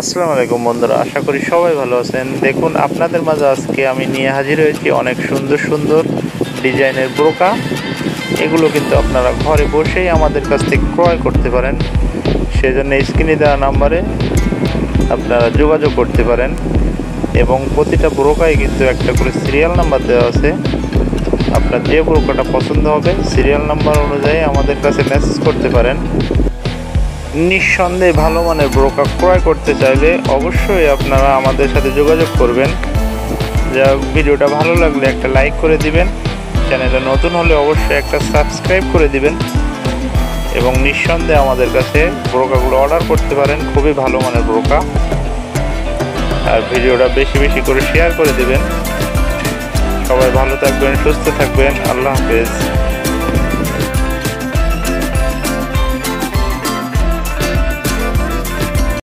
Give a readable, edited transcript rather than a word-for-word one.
আসসালামু আলাইকুম বন্ধুরা, আশা করি সবাই ভালো আছেন। দেখুন, আপনাদের মাঝে আজকে আমি নিয়ে হাজির হয়েছি অনেক সুন্দর সুন্দর ডিজাইনের ব্রোকা। এগুলো কিন্তু আপনারা ঘরে বসেই আমাদের কাছ থেকে ক্রয় করতে পারেন। সেজন্য স্ক্রিনে দেওয়া নাম্বারে আপনারা যোগাযোগ করতে পারেন এবং প্রতিটা ব্রোকায় কিন্তু একটা করে সিরিয়াল নাম্বার দেওয়া আছে। আপনার যে ব্রোকাটা পছন্দ হবে সিরিয়াল নাম্বার অনুযায়ী আমাদের কাছে মেসেজ করতে পারেন। নিঃসন্দেহে ভালো মানের ব্রোকা ক্রয় করতে চাইলে অবশ্যই আপনারা আমাদের সাথে যোগাযোগ করবেন। যা ভিডিওটা ভালো লাগলে একটা লাইক করে দিবেন, চ্যানেলে নতুন হলে অবশ্যই একটা সাবস্ক্রাইব করে দিবেন এবং নিঃসন্দেহে আমাদের কাছে ব্রোকাগুলো অর্ডার করতে পারেন। খুবই ভালো মানের ব্রোকা। আর ভিডিওটা বেশি বেশি করে শেয়ার করে দিবেন। সবাই ভালো থাকবেন, সুস্থ থাকবেন। আল্লাহ হাফেজ।